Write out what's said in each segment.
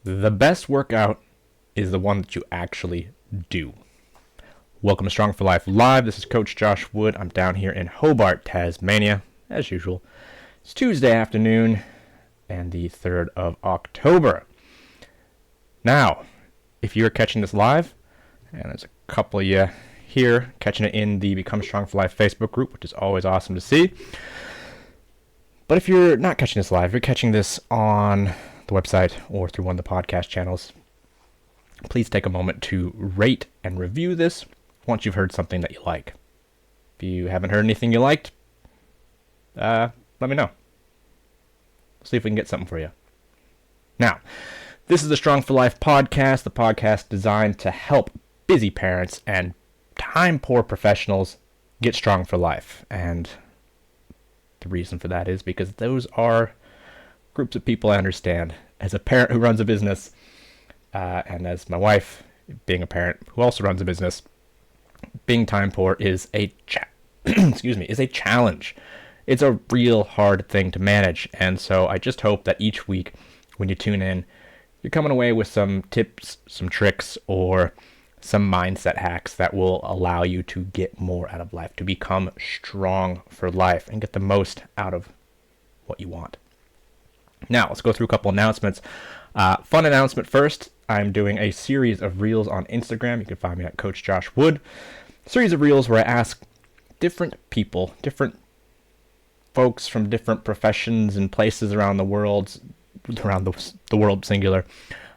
The best workout is the one that you actually do. Welcome to Strong for Life Live. This is Coach Josh Wood. I'm down here in Hobart, Tasmania, as usual. It's Tuesday afternoon and the 3rd of October. Now, if you're catching this live, and there's a couple of you here catching it in the Become Strong for Life Facebook group, which is always awesome to see. But if you're not catching this live, you're catching this on the website or through one of the podcast channels, please take a moment to rate and review this once you've heard something that you like. If you haven't heard anything you liked, let me know. See if we can get something for you. Now, this is the Strong for Life podcast, the podcast designed to help busy parents and time-poor professionals get strong for life. And the reason for that is because those are groups of people I understand. As a parent who runs a business, and as my wife, being a parent who also runs a business, being time poor is a is a challenge. It's a real hard thing to manage, and so I just hope that each week when you tune in, you're coming away with some tips, some tricks, or some mindset hacks that will allow you to get more out of life, to become strong for life and get the most out of what you want. Now, let's go through a couple announcements. Fun announcement first. I'm doing a series of reels on Instagram. You can find me at Coach Josh Wood. A series of reels where I ask different people, different folks from different professions and places around the world, singular,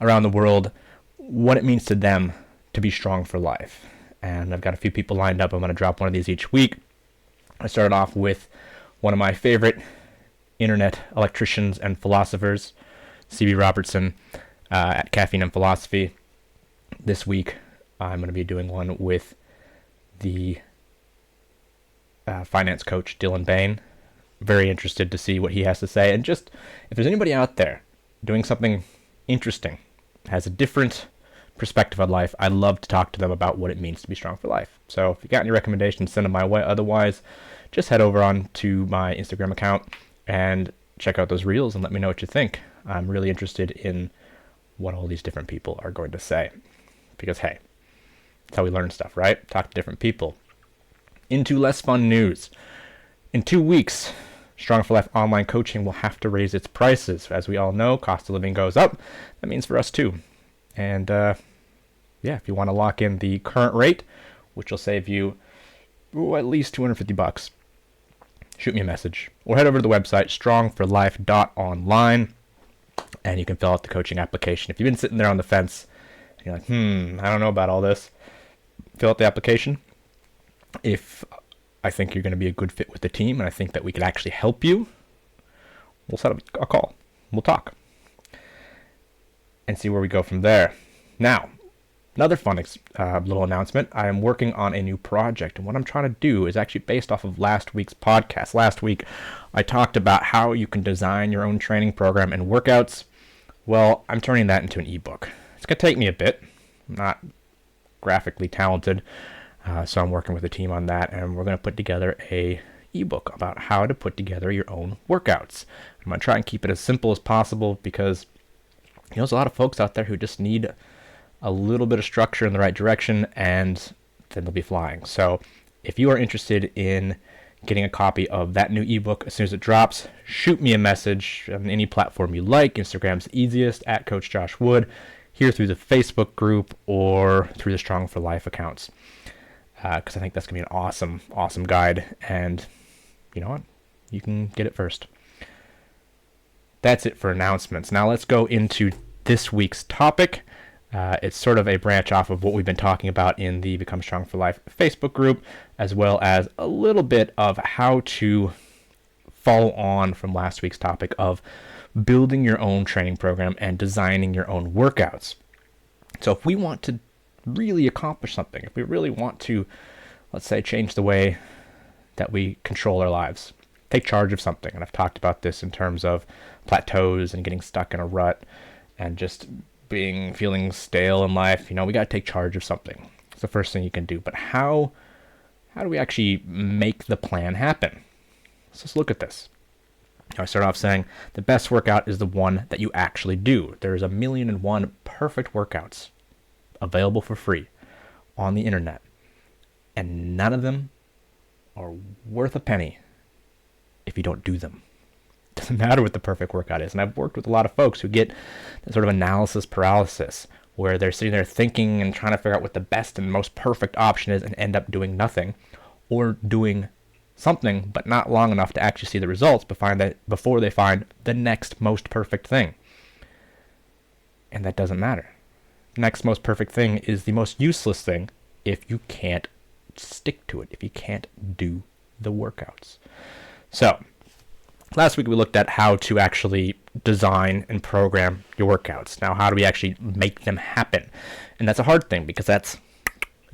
around the world, what it means to them to be strong for life. And I've got a few people lined up. I'm going to drop one of these each week. I started off with one of my favorite internet electricians and philosophers, C.B. Robertson, at Caffeine and Philosophy. This week, I'm going to be doing one with the finance coach, Dylan Bain. Very interested to see what he has to say. And just, if there's anybody out there doing something interesting, has a different perspective on life, I'd love to talk to them about what it means to be strong for life. So if you got any recommendations, send them my way. Otherwise, just head over on to my Instagram account and check out those reels and let me know what you think. I'm really interested in what all these different people are going to say. Because, hey, that's how we learn stuff, right? Talk to different people. Into less fun news. In 2 weeks, Strong for Life online coaching will have to raise its prices. As we all know, cost of living goes up. That means for us too. And if you want to lock in the current rate, which will save you at least $250, shoot me a message or head over to the website strongforlife.online and you can fill out the coaching application. If you've been sitting there on the fence and you're like, I don't know about all this, fill out the application. If I think you're going to be a good fit with the team and I think that we could actually help you, we'll set up a call. We'll talk and see where we go from there. Now, another fun little announcement. I am working on a new project, and what I'm trying to do is actually based off of last week's podcast. Last week, I talked about how you can design your own training program and workouts. Well, I'm turning that into an ebook. It's going to take me a bit. I'm not graphically talented, so I'm working with a team on that, and we're going to put together a ebook about how to put together your own workouts. I'm going to try and keep it as simple as possible because there's a lot of folks out there who just need a little bit of structure in the right direction, and then they'll be flying. So if you are interested in getting a copy of that new ebook as soon as it drops, shoot me a message on any platform you like. Instagram's easiest, at Coach Josh Wood, here through the Facebook group or through the Strong for Life accounts. Because I think that's going to be an awesome, awesome guide. And you know what? You can get it first. That's it for announcements. Now let's go into this week's topic. It's sort of a branch off of what we've been talking about in the Become Strong for Life Facebook group, as well as a little bit of how to follow on from last week's topic of building your own training program and designing your own workouts. So if we want to really accomplish something, if we really want to, let's say, change the way that we control our lives, take charge of something, and I've talked about this in terms of plateaus and getting stuck in a rut and just feeling stale in life, we got to take charge of something. It's the first thing you can do. But how do we actually make the plan happen? So let's look at this. I start off saying the best workout is the one that you actually do. There's 1,000,001 perfect workouts available for free on the internet, and none of them are worth a penny if you don't do them. It doesn't matter what the perfect workout is. And I've worked with a lot of folks who get sort of analysis paralysis, where they're sitting there thinking and trying to figure out what the best and most perfect option is and end up doing nothing, or doing something but not long enough to actually see the results before they find the next most perfect thing. And that doesn't matter. The next most perfect thing is the most useless thing if you can't stick to it, if you can't do the workouts. So, last week we looked at how to actually design and program your workouts. Now, how do we actually make them happen? And that's a hard thing, because it's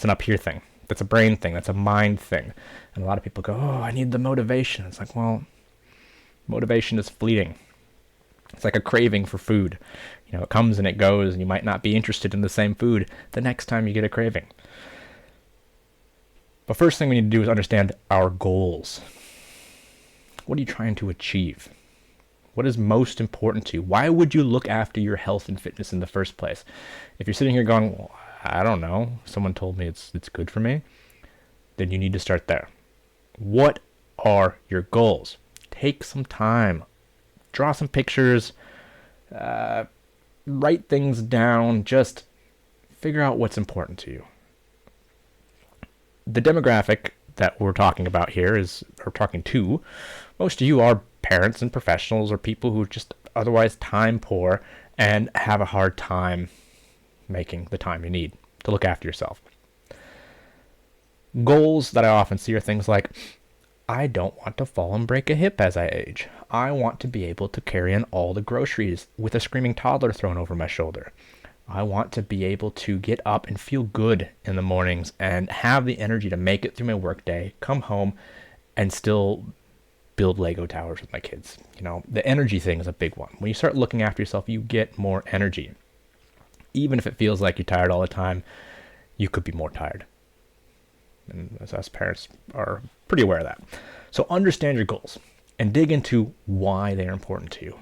an up here thing. That's a brain thing. That's a mind thing. And a lot of people go, oh, I need the motivation. It's like, well, motivation is fleeting. It's like a craving for food. It comes and it goes, and you might not be interested in the same food the next time you get a craving. But first thing we need to do is understand our goals. What are you trying to achieve? What is most important to you? Why would you look after your health and fitness in the first place? If you're sitting here going, well, I don't know, someone told me it's good for me, then you need to start there. What are your goals? Take some time. Draw some pictures. Write things down. Just figure out what's important to you. The demographic that we're talking about here most of you are parents and professionals, or people who are just otherwise time poor and have a hard time making the time you need to look after yourself. Goals that I often see are things like, I don't want to fall and break a hip as I age. I want to be able to carry in all the groceries with a screaming toddler thrown over my shoulder. I want to be able to get up and feel good in the mornings and have the energy to make it through my workday, come home, and still build Lego towers with my kids. The energy thing is a big one. When you start looking after yourself, you get more energy. Even if it feels like you're tired all the time, you could be more tired. And as us parents are pretty aware of that. So understand your goals and dig into why they are important to you.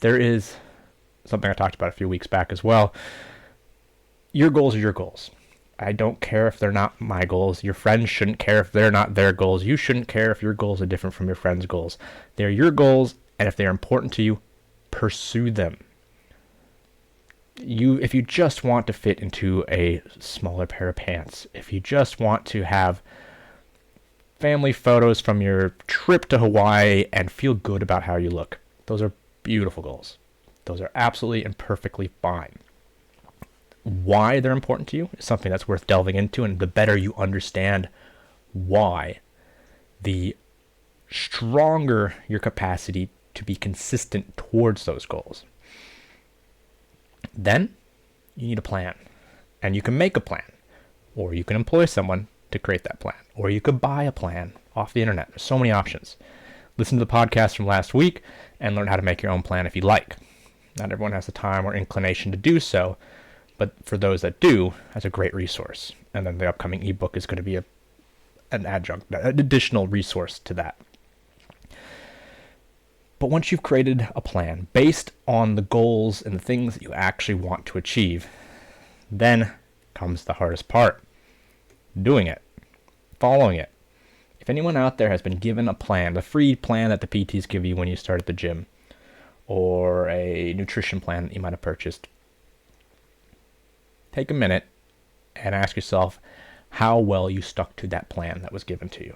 There is something I talked about a few weeks back as well. Your goals are your goals. I don't care if they're not my goals. Your friends shouldn't care if they're not their goals. You shouldn't care if your goals are different from your friends' goals. They're your goals, and if they're important to you, pursue them. If you just want to fit into a smaller pair of pants, if you just want to have family photos from your trip to Hawaii and feel good about how you look, those are beautiful goals. Those are absolutely and perfectly fine. Why they're important to you is something that's worth delving into, and the better you understand why, the stronger your capacity to be consistent towards those goals. Then you need a plan, and you can make a plan, or you can employ someone to create that plan, or you could buy a plan off the internet. There's so many options. Listen to the podcast from last week and learn how to make your own plan if you like. Not everyone has the time or inclination to do so, but for those that do, that's a great resource. And then the upcoming ebook is going to be an additional resource to that. But once you've created a plan based on the goals and the things that you actually want to achieve, then comes the hardest part. Doing it. Following it. If anyone out there has been given a plan, the free plan that the PTs give you when you start at the gym, or a nutrition plan that you might have purchased, take a minute and ask yourself how well you stuck to that plan that was given to you.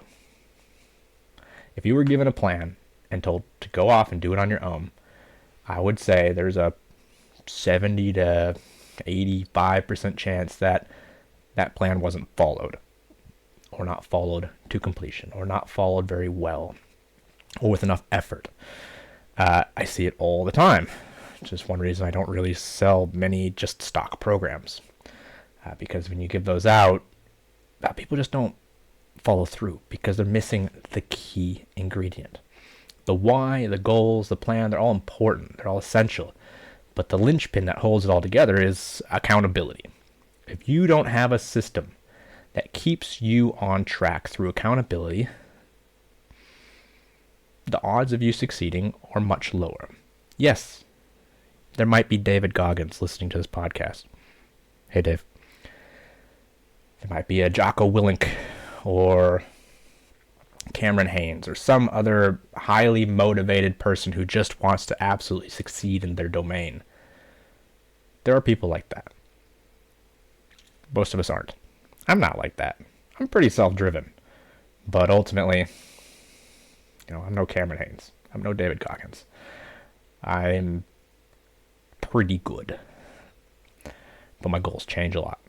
If you were given a plan and told to go off and do it on your own, I would say there's a 70 to 85% chance that that plan wasn't followed, or not followed to completion, or not followed very well, or with enough effort. I see it all the time. It's just one reason I don't really sell many just stock programs, because when you give those out, people just don't follow through because they're missing the key ingredient. The why, the goals, the plan, they're all important. They're all essential. But the linchpin that holds it all together is accountability. If you don't have a system that keeps you on track through accountability, the odds of you succeeding are much lower. Yes, there might be David Goggins listening to this podcast. Hey, Dave. There might be a Jocko Willink or Cameron Haynes or some other highly motivated person who just wants to absolutely succeed in their domain. There are people like that. Most of us aren't. I'm not like that. I'm pretty self-driven. But ultimately, I'm no Cameron Haynes. I'm no David Goggins. I'm pretty good. But my goals change a lot.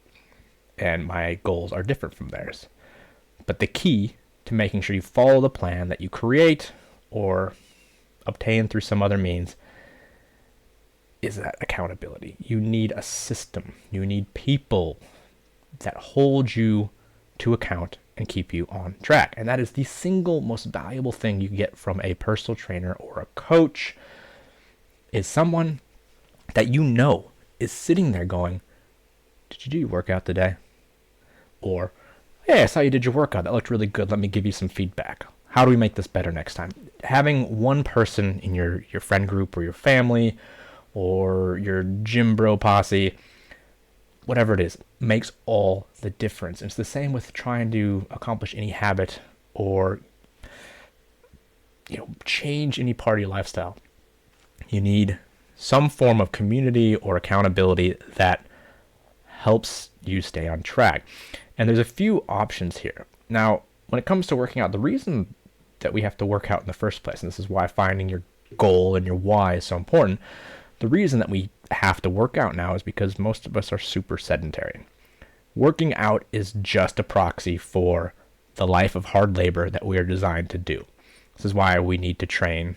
And my goals are different from theirs. But the key to making sure you follow the plan that you create or obtain through some other means is that accountability. You need a system. You need people that hold you to account and keep you on track. And that is the single most valuable thing you get from a personal trainer or a coach, is someone that is sitting there going, did you do your workout today? Or, hey, I saw you did your workout. That looked really good. Let me give you some feedback. How do we make this better next time? Having one person in your friend group or your family or your gym bro posse, whatever it is, makes all the difference. And it's the same with trying to accomplish any habit or change any part of your lifestyle. You need some form of community or accountability that helps you stay on track. And there's a few options here. Now, when it comes to working out, the reason that we have to work out in the first place, and this is why finding your goal and your why is so important, the reason that we have to work out now is because most of us are super sedentary. Working out is just a proxy for the life of hard labor that we are designed to do. This is why we need to train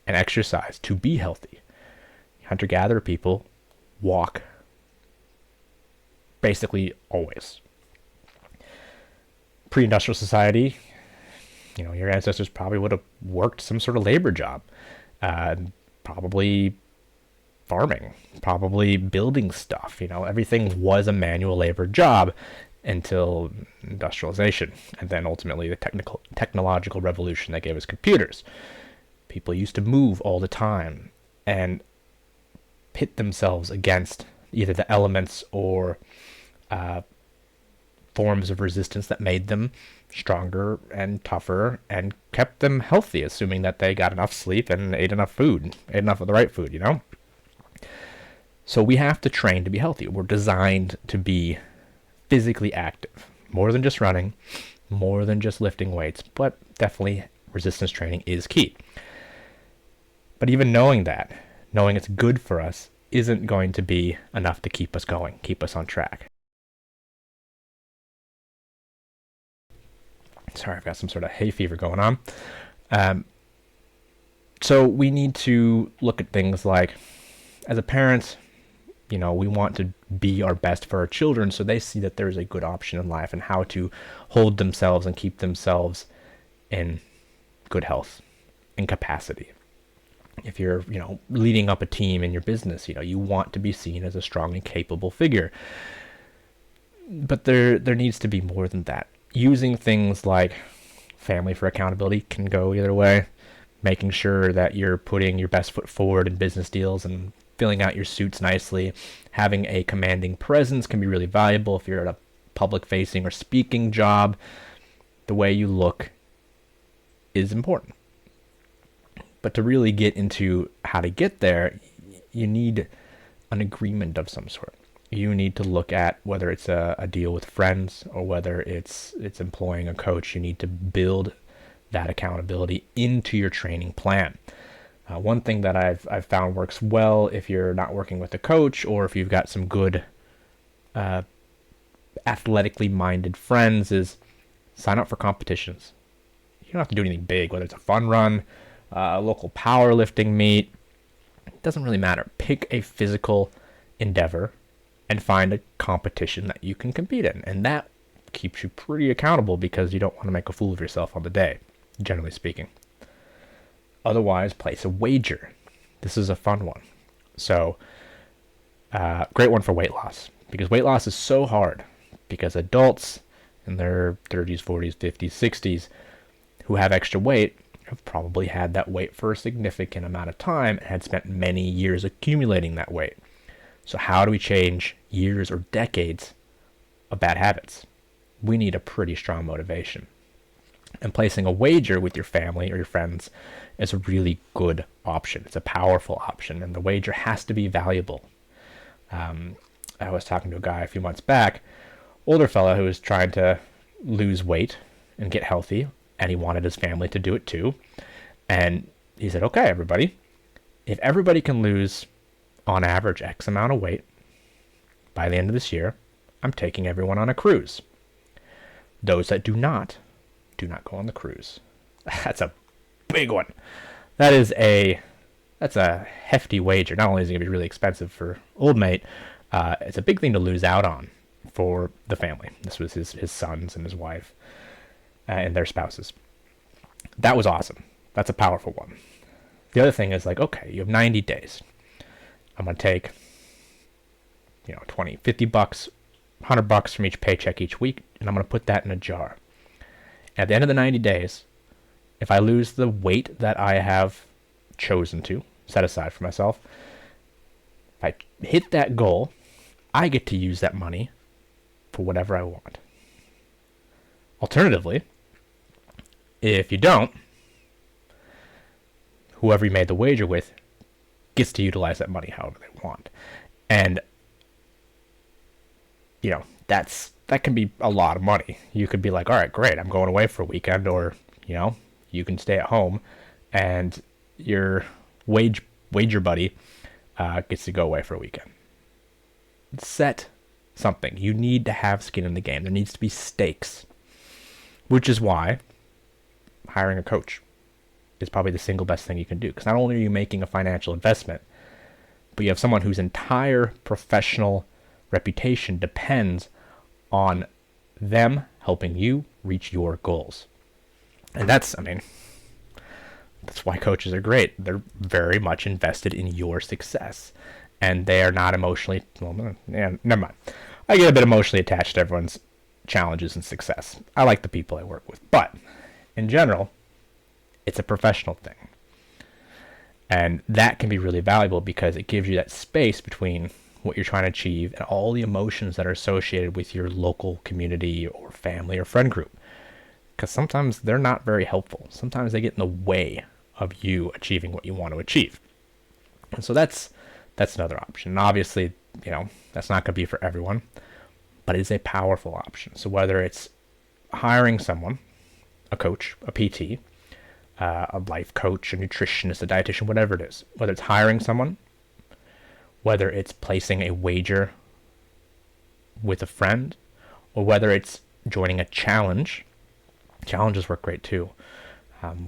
and exercise to be healthy. Hunter-gatherer people walk basically always. Pre-industrial society, your ancestors probably would have worked some sort of labor job, probably farming, probably building stuff. Everything was a manual labor job until industrialization, and then ultimately the technological revolution that gave us computers. People used to move all the time and pit themselves against either the elements or forms of resistance that made them stronger and tougher and kept them healthy, assuming that they got enough sleep and ate enough food, ate enough of the right food, So we have to train to be healthy. We're designed to be physically active, more than just running, more than just lifting weights, but definitely resistance training is key. But even knowing it's good for us, isn't going to be enough to keep us going, keep us on track. Sorry, I've got some sort of hay fever going on. So we need to look at things like, as a parent, we want to be our best for our children so they see that there's a good option in life and how to hold themselves and keep themselves in good health and capacity. If you're, leading up a team in your business, you want to be seen as a strong and capable figure. But there needs to be more than that. Using things like family for accountability can go either way. Making sure that you're putting your best foot forward in business deals and filling out your suits nicely. Having a commanding presence can be really valuable if you're at a public-facing or speaking job. The way you look is important. But to really get into how to get there, you need an agreement of some sort. You need to look at whether it's a deal with friends or whether it's employing a coach. You need to build that accountability into your training plan. One thing that I've found works well if you're not working with a coach or if you've got some good athletically minded friends is sign up for competitions. You don't have to do anything big, whether it's a fun run, a local powerlifting meet. It doesn't really matter. Pick a physical endeavor and find a competition that you can compete in. And that keeps you pretty accountable because you don't want to make a fool of yourself on the day, generally speaking. Otherwise, place a wager. This is a fun one. So, great one for weight loss, because weight loss is so hard because adults in their 30s, 40s, 50s, 60s who have extra weight have probably had that weight for a significant amount of time and had spent many years accumulating that weight. So how do we change years or decades of bad habits? We need a pretty strong motivation. And placing a wager with your family or your friends is a really good option. It's a powerful option, and the wager has to be valuable. I was talking to a guy a few months back, older fella who was trying to lose weight and get healthy, and he wanted his family to do it too. And he said, okay, everybody, if everybody can lose on average X amount of weight by the end of this year, I'm taking everyone on a cruise. Those that do not go on the cruise. That's a big one. That's a hefty wager. Not only is it going to be really expensive for old mate, it's a big thing to lose out on for the family. This was his sons and his wife and their spouses. That was awesome. That's a powerful one. The other thing is like, okay, you have 90 days. I'm going to take, 20, 50 bucks, $100 from each paycheck each week, and I'm going to put that in a jar. At the end of the 90 days, if I lose the weight that I have chosen to set aside for myself, if I hit that goal, I get to use that money for whatever I want. Alternatively, if you don't, whoever you made the wager with gets to utilize that money however they want. And, that can be a lot of money. You could be like, all right, great, I'm going away for a weekend, or, you can stay at home and your wager buddy gets to go away for a weekend. Set something. You need to have skin in the game. There needs to be stakes, which is why hiring a coach is probably the single best thing you can do. Because not only are you making a financial investment, but you have someone whose entire professional reputation depends on them helping you reach your goals. And that's why coaches are great. They're very much invested in your success. And they are not emotionally, never mind. I get a bit emotionally attached to everyone's challenges and success. I like the people I work with. But in general, it's a professional thing. And that can be really valuable because it gives you that space between what you're trying to achieve and all the emotions that are associated with your local community or family or friend group. Because sometimes they're not very helpful. Sometimes they get in the way of you achieving what you want to achieve. And so that's another option. And obviously, that's not going to be for everyone, but it is a powerful option. So whether it's hiring someone, a coach, a PT, a life coach, a nutritionist, a dietitian, whatever it is, whether it's hiring someone, whether it's placing a wager with a friend, or whether it's joining a challenge. Challenges work great too.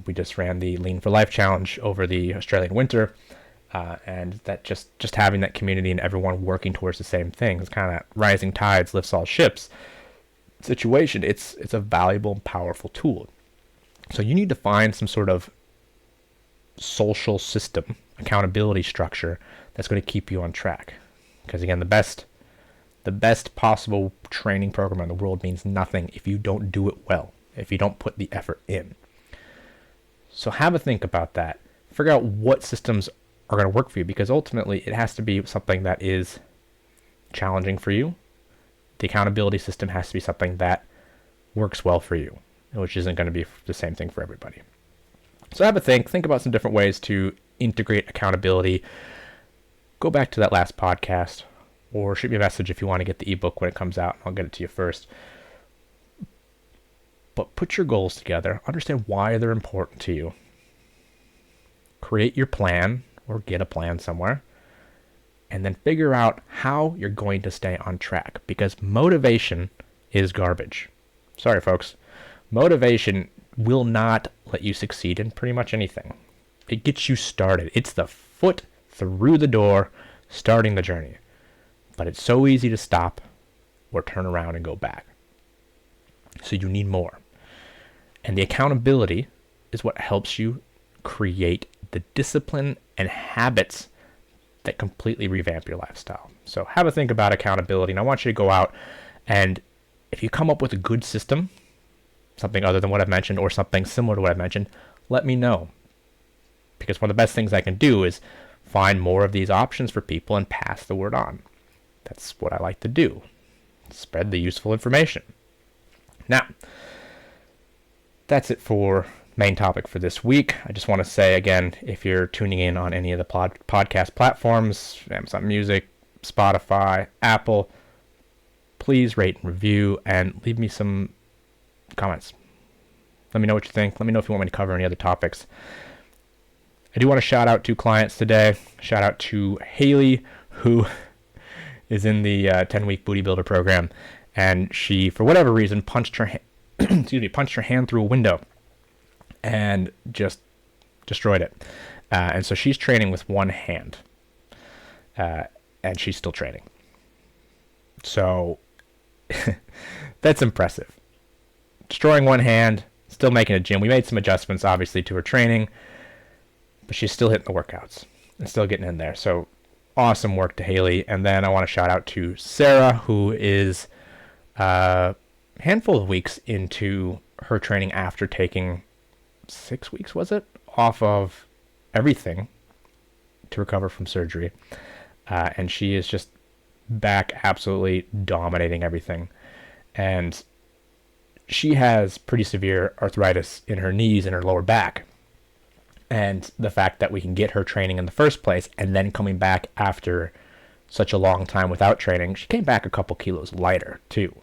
We just ran the Lean for Life challenge over the Australian winter, and that just having that community and everyone working towards the same thing, it's kind of rising tides lifts all ships situation. It's a valuable and powerful tool. So you need to find some sort of social system, accountability structure that's going to keep you on track. Because again, the best possible training program in the world means nothing if you don't do it well, if you don't put the effort in. So have a think about that. Figure out what systems are going to work for you, because ultimately it has to be something that is challenging for you. The accountability system has to be something that works well for you, which isn't going to be the same thing for everybody. So have a think about some different ways to integrate accountability. Go back to that last podcast, or shoot me a message if you want to get the ebook when it comes out. I'll get it to you first. But put your goals together. Understand why they're important to you. Create your plan, or get a plan somewhere. And then figure out how you're going to stay on track. Because motivation is garbage. Sorry, folks. Motivation will not let you succeed in pretty much anything. It gets you started. It's the foot through the door, starting the journey. But it's so easy to stop or turn around and go back. So you need more. And the accountability is what helps you create the discipline and habits that completely revamp your lifestyle. So have a think about accountability. And I want you to go out, and if you come up with a good system, something other than what I've mentioned or something similar to what I've mentioned, let me know. Because one of the best things I can do is find more of these options for people and pass the word on. That's what I like to do. Spread the useful information. Now, that's it for main topic for this week. I just want to say again, if you're tuning in on any of the podcast platforms, Amazon Music, Spotify, Apple, please rate and review and leave me some comments. Let me know what you think. Let me know if you want me to cover any other topics. I do want to shout out 2 clients today. Shout out to Haley, who is in the 10-week booty builder program, and she, for whatever reason, punched her hand through a window and just destroyed it. And so she's training with one hand, and she's still training. So that's impressive. Destroying one hand, still making a gym. We made some adjustments, obviously, to her training, but she's still hitting the workouts and still getting in there. So awesome work to Haley. And then I want to shout out to Sarah, who is a handful of weeks into her training after taking 6 weeks, was it, off of everything to recover from surgery. And she is just back absolutely dominating everything. And she has pretty severe arthritis in her knees and her lower back. And the fact that we can get her training in the first place and then coming back after such a long time without training, she came back a couple kilos lighter too.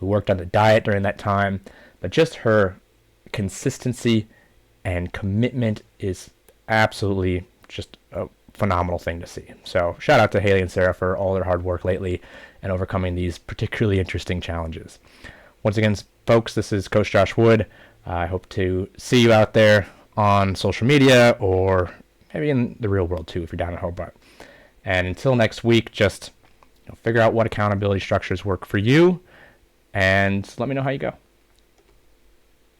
We worked on the diet during that time, but just her consistency and commitment is absolutely just a phenomenal thing to see. So shout out to Haley and Sarah for all their hard work lately and overcoming these particularly interesting challenges. Once again, folks, this is Coach Josh Wood. I hope to see you out there on social media or maybe in the real world too if you're down at Hobart. And until next week, just figure out what accountability structures work for you and let me know how you go.